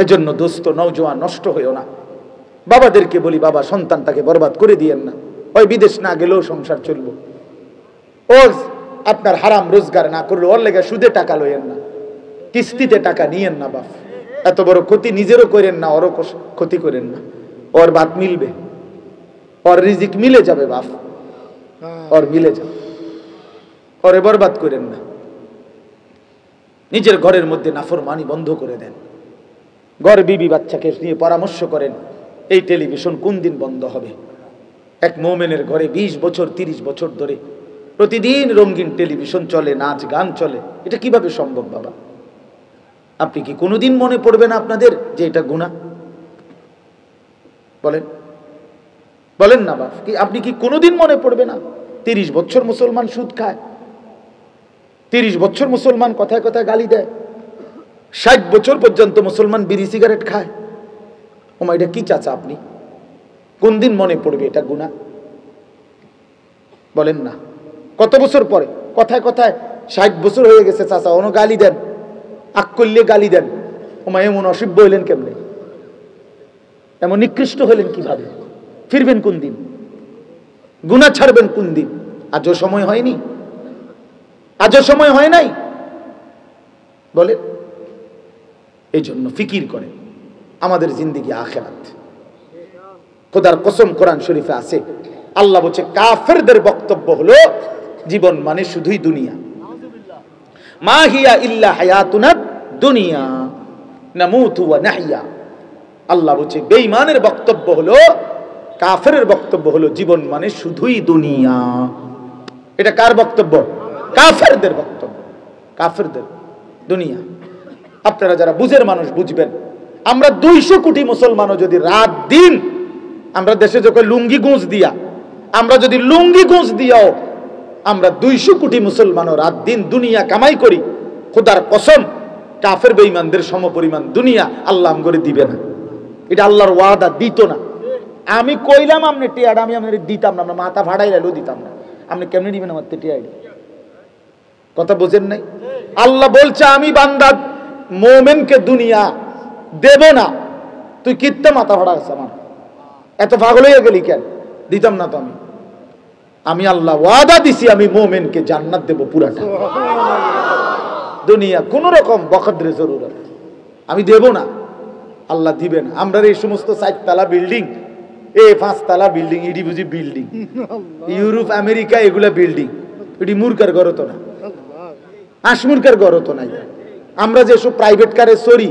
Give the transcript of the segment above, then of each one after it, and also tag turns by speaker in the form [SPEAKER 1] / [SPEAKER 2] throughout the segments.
[SPEAKER 1] এজন্য দোস্ত নওজোয়ান নষ্ট হইও না। বাবাদেরকে বলি, বাবা সন্তানটাকে বরবাদ করে দিয়েন না। ওই বিদেশ না গেলেও সংসার চলবো। ও আপনার হারাম রোজগার না করলে ওর লেগে সুদে টাকা লইয়েন না, কিস্তিতে টাকা নিয়েন না। বাপ এত বড় ক্ষতি নিজেরও করেন না, ওরও ক্ষতি করেন না। ওর ভাত মিলবে, ওর রিজিক মিলে যাবে। বাপ ওর মিলে যাবে, ওরে বরবাদ করেন না। নিজের ঘরের মধ্যে নাফরমানি বন্ধ করে দেন। ঘর বিবি বাচ্চাকে নিয়ে পরামর্শ করেন, এই টেলিভিশন কোন দিন বন্ধ হবে। এক মোমেনের ঘরে 20 বছর 30 বছর ধরে প্রতিদিন রঙিন টেলিভিশন চলে, নাচ গান চলে। এটা কিভাবে সম্ভব বাবা? আপনি কি কোনোদিন মনে পড়বে না আপনাদের যে এটা গুনাহ? বলেন বলেন না বাপ, কি আপনি কি কোনোদিন মনে পড়বে না? 30 বছর মুসলমান সুদ খায়, 30 বছর মুসলমান কথায় কথায় গালি দেয়, 60 বছর পর্যন্ত মুসলমান বিড়ি সিগারেট খায়। ওমা এটা কি চাচা আপনি? কোন দিন মনে পড়বে এটা গুনাহ? বলেন না। কত বছর পরে কথায় কথায় 60 বছর হয়ে গেছে চাচা, অন্য গালি দেন, আক করলে গালি দেন। ওমা এমন অসভ্য হইলেন কেমনে? এমন নিকৃষ্ট হইলেন কিভাবে? ফিরবেন কোন দিন? গুনাহ ছাড়বেন কোন দিন? আজও সময় হয়নি? আজও সময় হয় নাই? বলে এই জন্য ফিকির করে আমাদের জিন্দেগি আখিরাত। খোদার কসম কোরআন শরীফে আছে, আল্লাহ বলছে কাফেরদের বক্তব্য হলো জীবন মানে শুধুই দুনিয়া। মা হিয়া ইল্লা হায়াতুনা দুনিয়া নামুতু ওয়া নাহইয়া। আল্লাহ বলছে বেঈমানের বক্তব্য হলো, কাফেরের বক্তব্য হলো জীবন মানে শুধুই দুনিয়া। এটা কার বক্তব্য? কাফেরদের বক্তব্য। কাফেরদের দুনিয়া। আপনারা যারা বুঝের মানুষ বুঝবেন, আমরা 200 কোটি মুসলমানও যদি রাত দিন আমরা দেশে যখন লুঙ্গি গুঁজ দিয়া, আমরা যদি লুঙ্গি গুঁজ দিয়াও আমরা 200 কোটি মুসলমানও রাত দিন দুনিয়া কামাই করি, খোদার কসম কাফের বেঈমানদের সমপরিমাণ দুনিয়া আল্লাহ আমগরে দিবে না। এটা আল্লাহর ওয়াদা, দিত না। আমি কইলাম আপনি টিয়াটা আমি আপনার দিতাম না, আমরা মাথা ফাড়াই লাইলেও দিতাম না। আপনি কেমনে দিবেন আমার টিয়াটা? কথা বোঝেন নাই? আল্লাহ বলছে আমি বান্দা মোমেনকে দুনিয়া দেব না। তুই কিত্তে মাথা ফাড়াস আমার? এত পাগল হয়ে গেলি কেন? দিতাম না তো আমি। আমি আল্লাহ ওয়াদা দিছি আমি মোমেনকে জান্নাত দেব পুরাটা। দুনিয়া কোন রকম বখদরে জরুরত আমি দেব না, আল্লাহ দিবে না। আমরা এই সমস্ত 4 তলা বিল্ডিং, 5 তলা বিল্ডিং, ইডি বুঝি বিল্ডিং, ইউরোপ আমেরিকা এগুলা বিল্ডিং, এটি মূর্খার ঘর তো না, আসমূর্খার ঘর তো নাই। আমরা যেসব প্রাইভেট কারে চড়ি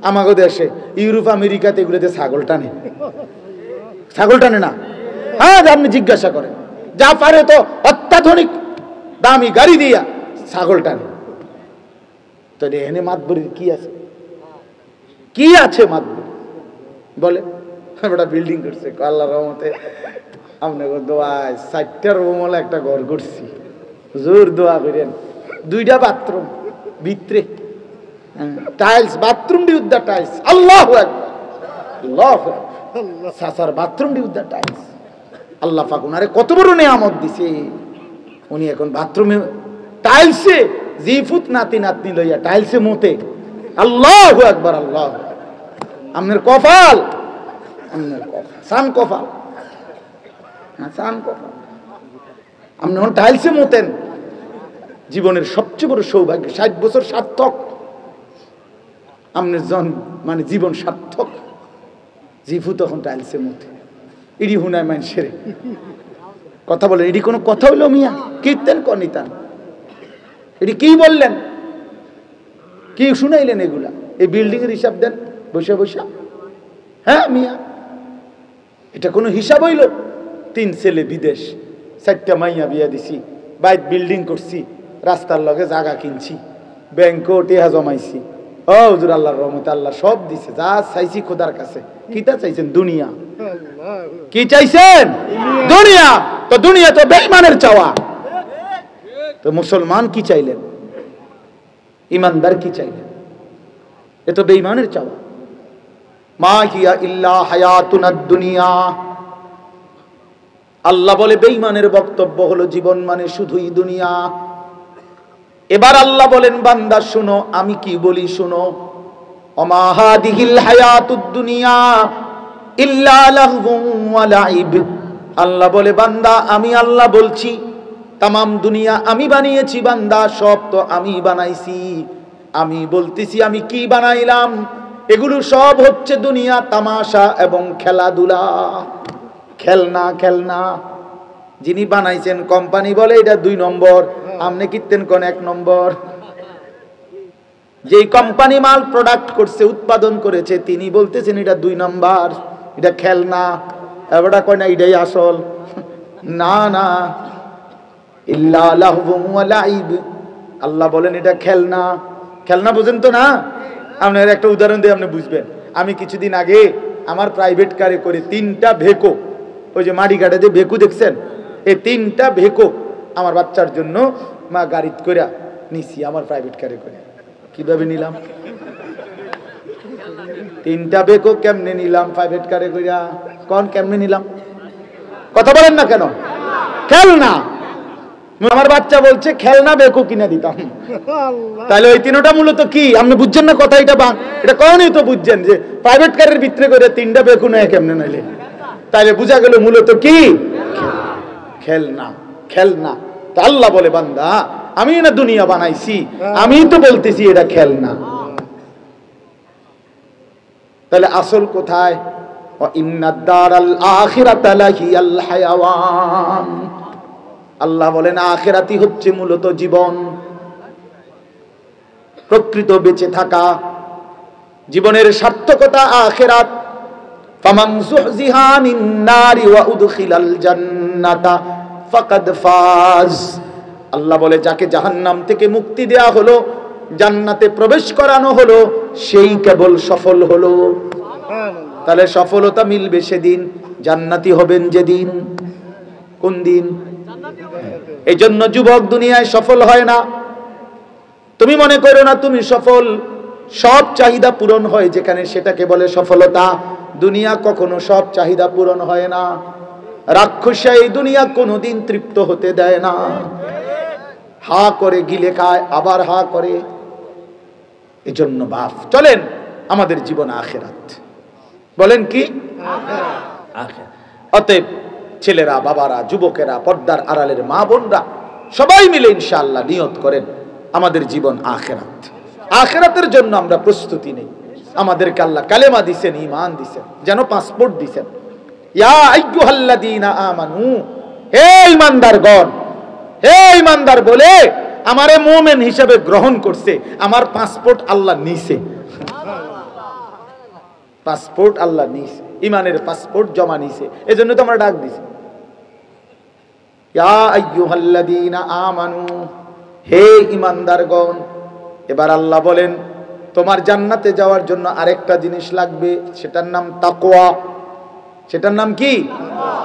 [SPEAKER 1] আমাদের দেশে, ইউরোপ আমেরিকাতে এগুলোতে ছাগল টানে। ছাগল টানে না? হ্যাঁ, আপনি জিজ্ঞাসা করেন, যা পারে তো অত্যাধুনিক দামি গাড়ি দিয়া ছাগল টানে। তো এখানে মাতবরির কি আছে? কি আছে মাতবরি? বলে ওটা বিল্ডিং করছে আল্লাহর রহমতে। আপনাকে দোয়ায় 4টা রুম একটা ঘর করছি, জোর দোয়া করেন। 2টা বাথরুম ভিতরে, টাইলস, বাথরুম ডি উদ্দা টাইলস। আল্লাহু আকবার, আল্লাহু আকবার। সাসার বাথরুম ডি উদ্দা টাইলস। আল্লাহ পাক উনারে কত বড় নিয়ামত দিছে। উনি এখন বাথরুমে টাইলসে জিফুত নাতি নাতনি লইয়া টাইলসে মতে। আল্লাহু আকবার, আল্লাহ। আপনার কপাল, আপনার কপাল, সান কপাল, সান কপাল। আপনি এখন টাইলসে মতেন। জীবনের সবচেয়ে বড় সৌভাগ্য, 60 বছর সার্থক। আপনার মানে জীবন সার্থক। জিফু তখন টাইলসে মতে, ইডি হুনায় মানুষের কথা বলেন। এটি কোনো কথা হইল মিয়া? কীর্তেন কনিতান এটি কি বললেন? কি শুনাইলেন এগুলা? এই বিল্ডিং এর হিসাব দেন বসে বসে। হ্যাঁ মিয়া, এটা কোনো হিসাব হইল? 3 ছেলে বিদেশ, 4টা মাইয়া বিয়া দিছি, বাইক বিল্ডিং করছি, রাস্তার লগে জায়গা কিনছি, ব্যাংকও টেহা জমাইছি। ও হুজুর আল্লাহর রহমতে আল্লাহ সব দিছে, যা চাইছি খোদার কাছে। কিটা চাইছেন? দুনিয়া। কি চাইছেন? দুনিয়া। তো দুনিয়া তো বেঈমানের চাওয়া। তো মুসলমান কি চাইলেন? ইমানদার কি চাইলেন? এ তো বেঈমানের চাওয়া। মা হিয়া ইল্লা হায়াতুনা দুনিয়া। আল্লাহ বলে বেঈমানের বক্তব্য হলো জীবন মানে শুধুই দুনিয়া। এবার আল্লাহ বলেন বান্দা শুনো, আমি কি বলি শুনো। ওমা হাদিহিল হায়াতুদ দুনিয়া ইল্লা লাহবুন ওয়া লাইব। আল্লাহ বলে বান্দা আমি আল্লাহ বলছি তামাম দুনিয়া আমি বানিয়েছি বান্দা, সব তো আমি বানাইছি। আমি বলতেছি আমি কি বানাইলাম, এগুলো সব হচ্ছে দুনিয়া তামাশা এবং খেলাধুলা, খেলনা খেলনা। যিনি বানাইছেন কোম্পানি বলে এটা 2 নম্বর, আপনি কিনতেন কোন 1 নম্বর। যেই কোম্পানি মাল প্রোডাক্ট করছে উৎপাদন করেছে তিনি বলতেছেন এটা 2 নম্বর, এটা খেলনা। এবারটা কয় না এটাই আসল। না না, ইল্লা লাহবুন ওয়া লাইব। আল্লাহ বলেন এটা খেলনা। খেলনা বুঝেন তো না? আপনার একটা উদাহরণ দিয়ে আপনি বুঝবেন। আমি কিছুদিন আগে আমার প্রাইভেট কারে করে 3টা ভেকো, ওই যে মাটিঘাটে যে ভেকু দেখছেন, এই 3টা ভেকো আমার বাচ্চার জন্য মা গাড়িত করে নিছি আমার প্রাইভেট কারে করে। কিভাবে নিলাম? 3টা ভেকো কেমনে নিলাম প্রাইভেট কারে করে? কোন কেমনে নিলাম? কথা বলেন না কেন? খেলনা। আমার বাচ্চা বলছে খেলনা বেকু কিনে দিতাম। তাহলে ওই 3টা মূলত কি আপনি বুঝছেন না কথা? এটা কখনই তো বুঝছেন যে প্রাইভেট কারের ভিতরে করে 3টা বেকু নেয় কেমনে নাইলে? তাহলে বোঝা গেল মূলত কি খেলনা। খেলনা। তা আল্লাহ বলে বান্দা আমি না দুনিয়া বানাইছি, আমি তো বলতেছি এটা খেলনা। তাহলে আসল কোথায়? ওয়া ইন্নাদ দারাল আখিরাতা লাহিয়াল হায়াওয়ান। আল্লাহ বলেন আখিরাতই হচ্ছে মূলত জীবন, প্রকৃত বেঁচে থাকা। জীবনের সার্থকতা আখিরাত। ফামান যুহজিহা আনিন নারি ওয়া উদখিলাল জান্নাতা ফাকাদ ফাজ। আল্লাহ বলে যাকে জাহান্নাম থেকে মুক্তি দেয়া হলো, জান্নাতে প্রবেশ করানো হলো, সেই কেবল সফল হলো। তাহলে সফলতা মিলবে সেদিন, জান্নাতি হবেন যেদিন। কোন দিন? এই জন্য যুবক দুনিয়ায় সফল হয় না। তুমি মনে করো না তুমি সফল। সব চাহিদা পূরণ হয় যেখানে, সেটাকে বলে সফলতা। দুনিয়া কখনো সব চাহিদা পূরণ হয় না। রাক্ষসা এই দুনিয়া কোনোদিন তৃপ্ত হতে দেয় না। হা করে গিলে খায়, আবার হা করে। এজন্য বাপ চলেন আমাদের জীবন আখিরাত। বলেন কি? আখিরাত। অতএব ছেলেরা, বাবারা, যুবকেরা, পর্দার আড়ালের মা বোনরা সবাই মিলে ইনশাআল্লাহ নিয়ত করেন আমাদের জীবন আখিরাত। আখিরাতের জন্য আমরা প্রস্তুতি নেই। আমাদেরকে আল্লাহ কালেমা দিবেন, ঈমান দিবেন, যেন পাসপোর্ট দিবেন। ইয়া আইয়ুহাল্লাযীনা আমানু, হে ঈমানদারগণ, হে ঈমানদার বলে আমারে মুমিন হিসেবে গ্রহণ করছে, আমার পাসপোর্ট আল্লাহ নিছে। পাসপোর্ট আল্লাহ নিছে, ঈমানের পাসপোর্ট জমা নিছে। এজন্য তো আমরা ডাক দিছি ইয়া আইয়ুহাল্লাযীনা আমানু, হে ঈমানদারগণ। এবার আল্লাহ বলেন তোমার জান্নাতে যাওয়ার জন্য আরেকটা জিনিস লাগবে, সেটার নাম তাকওয়া। সেটার নাম কি?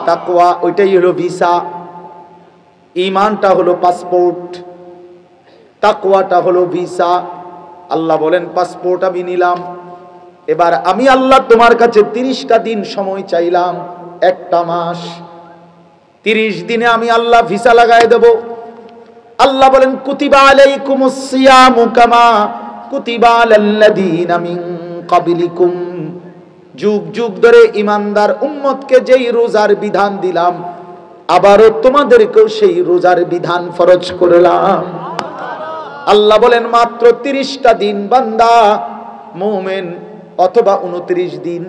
[SPEAKER 1] তাকওয়া। ওইটাই হলো ভিসা। ঈমানটা হলো পাসপোর্ট, তাকওয়াটা হলো ভিসা। আল্লাহ বলেন পাসপোর্ট আমি নিলাম, এবার আমি আল্লাহ তোমার কাছে 30টা দিন সময় চাইলাম, 1টা মাস। 30 দিনে আমি আল্লাহ ভিসা লাগায় দেব। আল্লাহ বলেন কুতিবা আলাইকুমুস সিয়ামু কামা কুতিবা আলাল্লাযীনা মিন ক্বাবলিকুম। যুগ যুগ ধরে ঈমানদার উম্মতকে যেই রোজার বিধান দিলাম, আবারও তোমাদেরকেও সেই রোজার বিধান ফরজ করলাম। আল্লাহ বলেন মাত্র 30টা দিন বান্দা মুমিন, অথবা 29 দিন,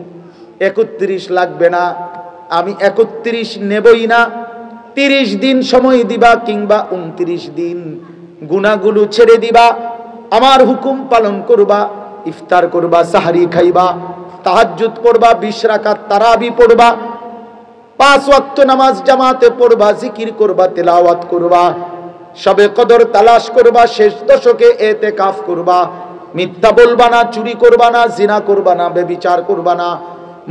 [SPEAKER 1] 31 লাগবে না। আমি 31 নেবই না। 30 দিন সময় দিবা কিংবা 29 দিন, গুনাহগুলো ছেড়ে দিবা, আমার হুকুম পালন করবা, ইফতার করবা, সাহরি খাইবা, তাহাজ্জুদ পড়বা, 20 রাকাত তারাবি পড়বা, 5 ওয়াক্ত নামাজ জামাতে পড়বা, জিকির করবা, তেলাওয়াত করবা, শবে কদর তালাশ করবা, শেষ দশকে এতেকাফ করবা, মিথ্যা বলবা না, চুরি করবা না, জিনা করবা না, ব্যভিচার করবা না,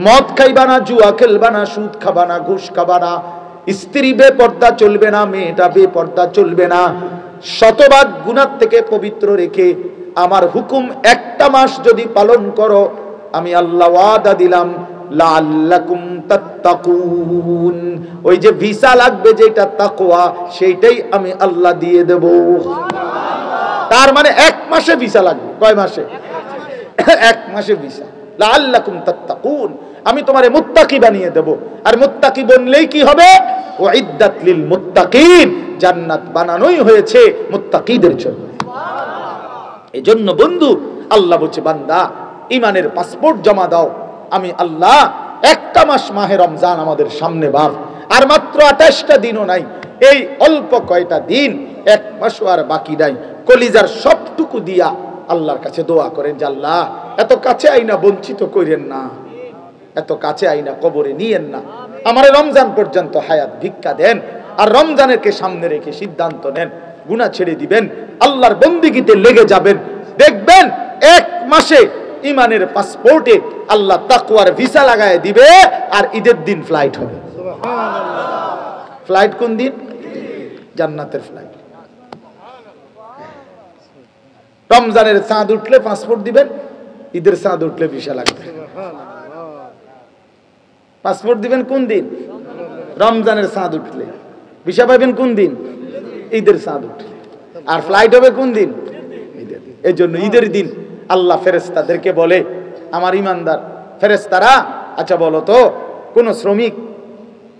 [SPEAKER 1] মদ খাইবা না, জুয়া খেলবা না, সুদ খাবা না, ঘুষ খাবা না, স্ত্রী বেপর্দা চলবে না, মেয়েটা বেপর্দা চলবে না। শতভাগ গুনাহ থেকে পবিত্র রেখে আমার হুকুম 1টা মাস যদি পালন করো, আমি আল্লাহ ওয়াদা দিলাম লাআল্লাকুম তাত্তাকুন, ওই যে ভিসা লাগবে যেটা তাকওয়া, সেইটাই আমি আল্লাহ দিয়ে দেব। তার মানে 1 মাসে ভিসা লাগবে। কয় মাসে? এক মাসের ভিসা, লাআল্লাকুম তাত্তাকুন, আমি তোমারে মুত্তাকি বানিয়ে দেব। আর মুত্তাকি বনলেই কি হবে? উইদ্দাত লিল মুত্তাকিন, জান্নাত বানানোই হয়েছে মুত্তাকিদের জন্য। এজন্য বন্ধু আল্লাহ বলছে, বান্দা ইমানের পাসপোর্ট জমা দাও, আমি আল্লাহ একটা মাস মাহে রমজান আমাদের সামনে বাপ, আর মাত্র 28টা দিনও নাই, এই অল্প কয়টা দিন, এক মাসও আর বাকি নাই। কলিজার সবটুকু দিয়া আল্লাহর কাছে দোয়া করেন যে আল্লাহ এত কাছে আইনা বঞ্চিত করেন না, এত কাছে আইনা কবরে নিয়েন না, আমার রমজান পর্যন্ত হায়াত ভিক্ষা দেন। আর রমজানেরকে সামনে রেখে সিদ্ধান্ত নেন, গুনাহ ছেড়ে দিবেন, আল্লাহর বন্দেগীতে লেগে যাবেন। দেখবেন এক মাসে ইমানের পাসপোর্টে আল্লাহ তাকওয়ার ভিসা লাগায় দিবে, আর ঈদের দিন ফ্লাইট হবে। ফ্লাইট কোন দিন? জান্নাতের ফ্লাইট। রমজানের চাঁদ উঠলে পাসপোর্ট দিবেন, ঈদের চাঁদ উঠলে ভিসা লাগবে। পাসপোর্ট দিবেন কোন দিন? রমজানের চাঁদ উঠলে। ভিসা পাবেন কোন দিন? ঈদের চাঁদ উঠলে। আর ফ্লাইট হবে কোন দিন? ঈদের দিন। এই জন্য ঈদের দিন আল্লাহ ফেরেশতাদেরকে বলে, আমার ইমানদার ফেরেশতারা, আচ্ছা বলো তো, কোন শ্রমিক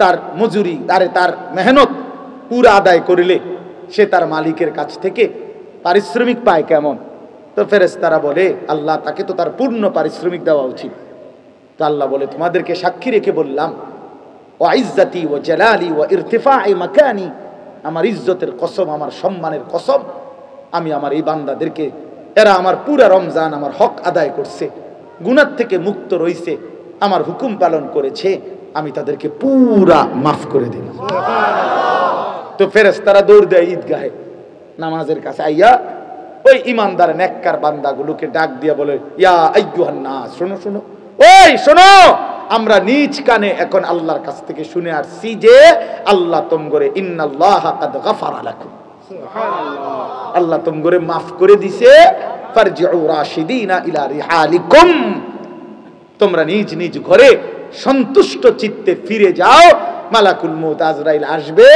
[SPEAKER 1] তার মজুরি তার মেহনত পুরো আদায় করিলে সে তার মালিকের কাছ থেকে পারিশ্রমিক পায় কেমন? তো ফেরেশতারা বলে, আল্লাহ তাকে তো তার পূর্ণ পারিশ্রমিক দেওয়া উচিত। তো আল্লাহ বলে, তোমাদেরকে সাক্ষী রেখে বললাম, ওয়া ইজ্জতি ওয়া জালালি ওয়া ইরতিফা'i মাকানি, আমার ইজ্জতের কসম, আমার সম্মানের কসম, আমি আমার এই বান্দাদেরকে, এরা আমার পুরা রমজান আমার হক আদায় করছে, গুনাহ থেকে মুক্ত রইছে, আমার হুকুম পালন করেছে, আমি তাদেরকে পুরা মাফ করে দিই। তো ফেরেশতারা দৌড় দেয় ঈদগাহে নামাজের কাছে, আইয়া ওই ইমানদার নেককার বান্দাগুলোকে ডাক দিয়া বলে, ইয়া আইয়ুহান নাস, শোনো শোনো, ওই শোনো, আমরা নিজ কানে এখন আল্লাহর কাছ থেকে শুনে আসছি যে আল্লাহ তোমগরে ইন্নাল্লাহা কাদ গাফারা লাকুম, সুবহানাল্লাহ, আল্লাহ তোমগরে মাফ করে দিছে, ফারজিউ রাশিদিনা ইলা রিহালিকুম, তোমরা নিজ নিজ ঘরে সন্তুষ্ট চিত্তে ফিরে যাও। মালাকুল মউত আজরাইল আসবে,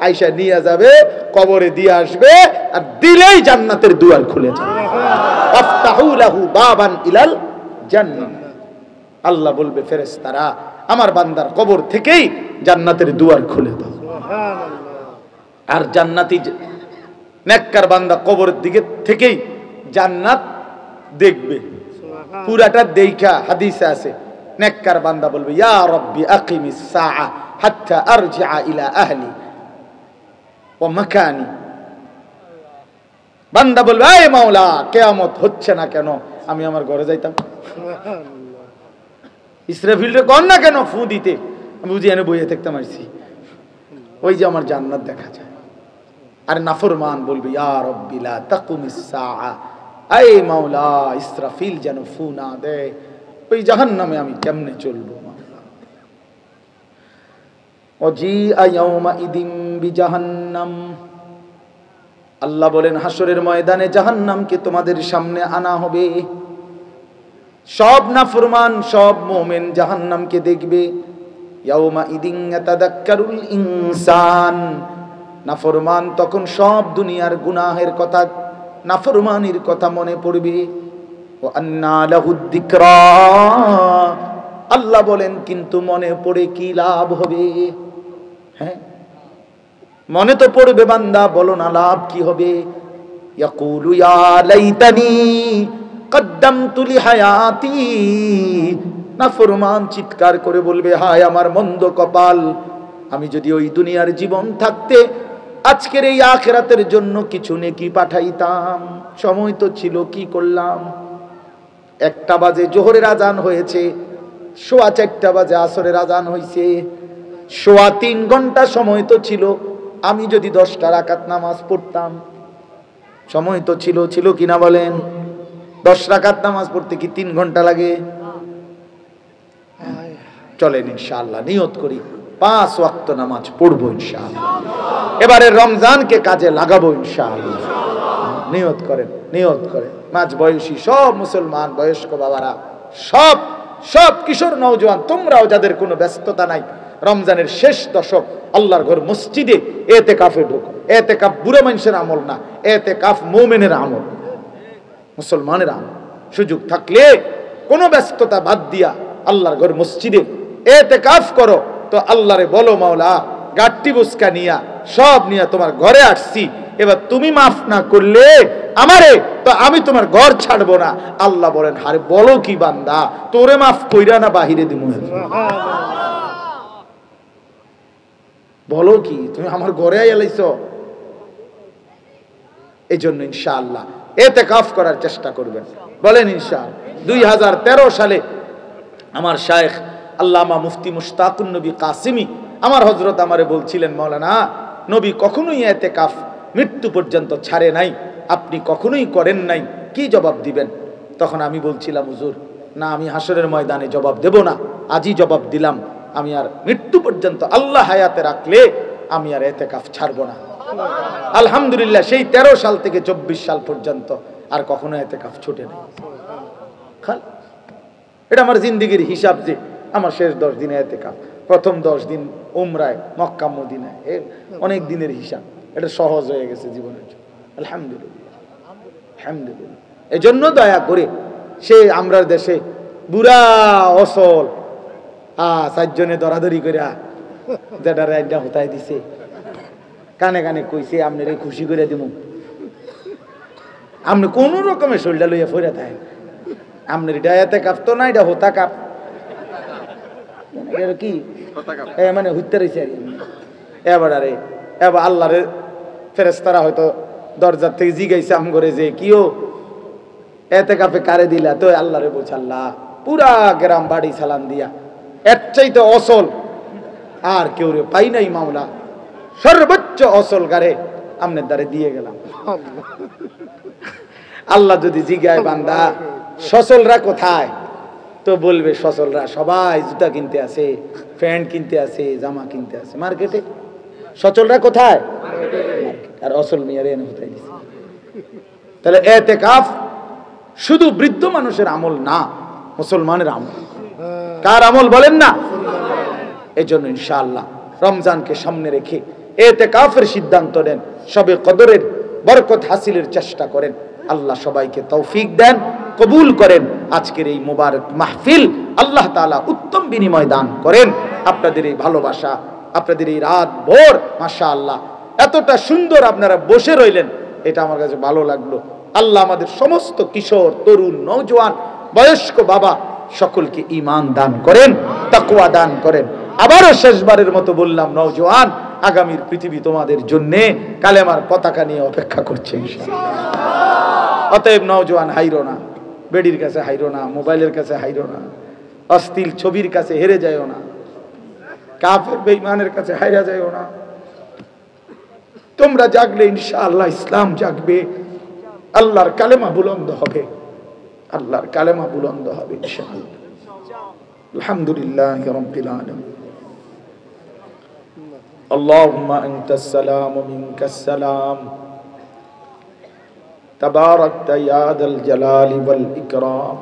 [SPEAKER 1] আয়েশা নিয়ে যাবে, কবরে দিয়ে আসবে, আর দিলেই জান্নাতের দুয়ার খুলে যাবে। আফতাহু লাহু বাবান ইলাল জান্নাহ, আল্লাহ বলবে ফেরেশতারা, আমার বান্দার কবর থেকেই জান্নাতের দুয়ার খুলে দাও। আর জান্নাতি নেককার বান্দা কবরের দিকে থেকেই জান্নাত দেখবে, পুরাটা দেখা হাদিসে আছে, নেককার বান্দা বলবে, ইয়া রাব্বি আকিমিস সাআ হাত্তা আরজিআ ইলা আহলি ওয়া মাকানি, বান্দা বলবে, হে মাওলা, কিয়ামত হচ্ছে না কেন, আমি আমার ঘরে যাইতাম। ইসরাফিলরে কোন না কেন ফু দিতে, আমি বুঝি এনে বইয়ে থাকতে মারছি, ওই যে আমার জান্নাত দেখা যায়। আর নাফরমান বলবে, ইয়া রাব্বি লা তাকুমিস সাআ, এই মাওলা, ইসরাফিল যেন ফু না দেয়, ওই জাহান্নামে আমি কেমনে চলবো। ওয়াজিআ ইয়াউমাইদিন বিজাহান্নাম, আল্লাহ বলেন হাসরের ময়দানে জাহান্নামকে তোমাদের সামনে আনা হবে। সব নাফরমান, সব মুমিন জাহান্নামকে দেখবে। ইয়াউমাইদিন ইয়াতাযাক্কারুল ইনসান, নাফরমান তখন সব দুনিয়ার গুনাহের কথা, নাফরমানির কথা মনে পড়বে। ওয়া আন্না লাহুদ যিকরা, আল্লাহ বলেন কিন্তু মনে পড়ে কি লাভ হবে? হ্যাঁ, মনে তো পড়বে বান্দা, বলো না লাভ কি হবে? ইয়াকুলু ইয়া লাইতানি কদ্দামতু লিহায়াতি, নাফরমান চিৎকার করে বলবে, হায় আমার মন্দ কপাল, আমি যদি ওই দুনিয়ার জীবন থাকতে আজকের এই আখিরাতের জন্য কিছু নেকি পাঠাইতাম, সময় তো ছিল, কি করলাম? 1টা বাজে জোহরের আজান হয়েছে, 4:15 বাজে আসরের আজান হয়েছে, 3.25 ঘন্টা সময় তো ছিল, আমি যদি 10টা রাকাত নামাজ পড়তাম, সময় তো ছিল, ছিল কিনা বলেন? 10 রাকাত নামাজ পড়তে কি 3 ঘন্টা লাগে? চলেন ইনশাআল্লাহ নিয়ত করি 5 ওয়াক্ত নামাজ পড়বো ইনশাআল্লাহ, এবারে রমজানকে কাজে লাগাবো ইনশাআল্লাহ। নিয়ত করেন, নিয়ত করেন। মাঝ বয়সী সব মুসলমান বয়স্ক বাবারা, সব সব কিশোর নওজোয়ান, তোমরাও যাদের কোনো ব্যস্ততা নাই, রমজানের শেষ দশক আল্লাহর ঘর মসজিদে এতেকাফে ঢোকো। এতেকাফ বুড়ো মানুষের আমল না, এতেকাফ মুমিনের আমল, মুসলমানের আমল। সুযোগ থাকলে কোনো ব্যস্ততা বাদ দিয়া আল্লাহর ঘর মসজিদে ইতিকাফ করো। তো আল্লাহরে বলো, মাওলা গাট্টি বুসকা নিয়া সব নিয়া তোমার ঘরে আসছি, এবার তুমি মাফ না করলে আমারে, তো আমি তোমার ঘর ছাড়বো না। আল্লাহ বলেন, আরে বলো কি বান্দা, তোরে মাফ কইরা না বাহিরে দিমু? বলো কি, তুমি আমার ঘরে এলাইছো? এই জন্য ইনশাআল্লাহ ইতিকাফ করার চেষ্টা করবেন। বলেন ইনশাআল্লাহ। 2013 সালে আমার শায়েখ আল্লামা মুফতি মুশতাকুন নবী কাসিমি আমার হযরত আমারে বলছিলেন, মাওলানা নবী কখনোই ইতিকাফ মৃত্যু পর্যন্ত ছাড়ে নাই, আপনি কখনোই করেন নাই, কি জবাব দিবেন? তখন আমি বলছিলাম, হুজুর না, আমি হাসরের ময়দানে জবাব দেব না, আজই জবাব দিলাম, আমি আর মৃত্যু পর্যন্ত আল্লাহ হায়াতে রাখলে আমি আর ইতিকাফ ছাড়বো না। আলহামদুলিল্লাহ, সেই 13 সাল থেকে 24 সাল পর্যন্ত আর কখনো ইতিকাফ ছুটে নাই। এটা আমার জিন্দেগির হিসাব, যে আমার শেষ 10 দিনে ইতিকাফ, প্রথম 10 দিন উমরায় মক্কা মদিনায়, অনেক দিনের হিসাব। এটা সহজ হয়ে গেছে জীবনের জন্য, আলহামদুলিল্লাহ আলহামদুলিল্লাহ। এজন্য দয়া করে সে আমরার দেশে বুড়া অসল 4 জনে দরাদরি করে যেটা রাইডা হতাই দিছে, কানে কানে কইছে আপনারে খুশি করে দিব, আপনি কোন রকমের শরীরটা লইয়া ফিরে থাকেন, আপনার এটা ইতিকাফ তো না, এটা হোতা কাপ, কি মানে হইতে রয়েছে আর। এবার আরে এবার আল্লাহরে ফেরেশতারা হয়তো দরজার থেকে জিগাইছে আম করে, যে কিও ইতিকাফে কারে দিলা? তো আল্লাহরে বলছে, আল্লাহ পুরা গ্রাম বাড়ি সালাম দিয়া এর চাইতে অসল আর কেউ রে পাই নাই মাওলা, সর্বোচ্চ অসল গারে আমনের দ্বারে দিয়ে গেলাম। আল্লাহ যদি জিগায়, বান্দা সচলরা কোথায়? তো বলবে, সচলরা সবাই জুতা কিনতে আছে, প্যান্ট কিনতে আছে, জামা কিনতে আছে মার্কেটে। সচলরা কোথায়? আর অসল মিয়ারে এনে হতাই দিছে। তাহলে ইতিকাফ শুধু বৃদ্ধ মানুষের আমল না, মুসলমানের আমল। কার আমল বলেন না? এই জন্য ইনশাআল্লাহ রমজানকে সামনে রেখে ইতিকাফের সিদ্ধান্ত নেন, সবে কদরের বরকত হাসিলের চেষ্টা করেন। আল্লাহ সবাইকে তৌফিক দেন, কবুল করেন। আজকের এই মুবারক মাহফিল আল্লাহ তাআলা উত্তম বিনিময় দান করেন। আপনাদের এই ভালোবাসা, আপনাদের এই রাত ভোর মাশাআল্লাহ এতটা সুন্দর আপনারা বসে রইলেন, এটা আমার কাছে ভালো লাগলো। আল্লাহ আমাদের সমস্ত কিশোর, তরুণ, নওজোয়ান, বয়স্ক বাবা সকলকে ঈমান দান করেন, তাকওয়া দান করেন। আবারও শেষবারের মতো বললাম, নওজোয়ান, আগামীর পৃথিবী তোমাদের জন্যে কালেমার পতাকা নিয়ে অপেক্ষা করছে ইনশাআল্লাহ। অতএব নওজোয়ান হাইরো না, বেডির কাছে হাইরো না, মোবাইলের কাছে হাইরো না, অশ্লীল ছবির কাছে হেরে যায়ও না, কাফের বেঈমানের কাছে হাইরা যায়ও না। তোমরা জাগলে ইনশাআল্লাহ ইসলাম জাগবে, আল্লাহর কালেমা বুলন্দ হবে, আল্লাহর কালেমা বুলন্দ হবে ইনশাআল্লাহ। আলহামদুলিল্লাহি রাব্বিল আলামিন। اللهم أنت السلام ومنك السلام تباركت يا ذا الجلال والإكرام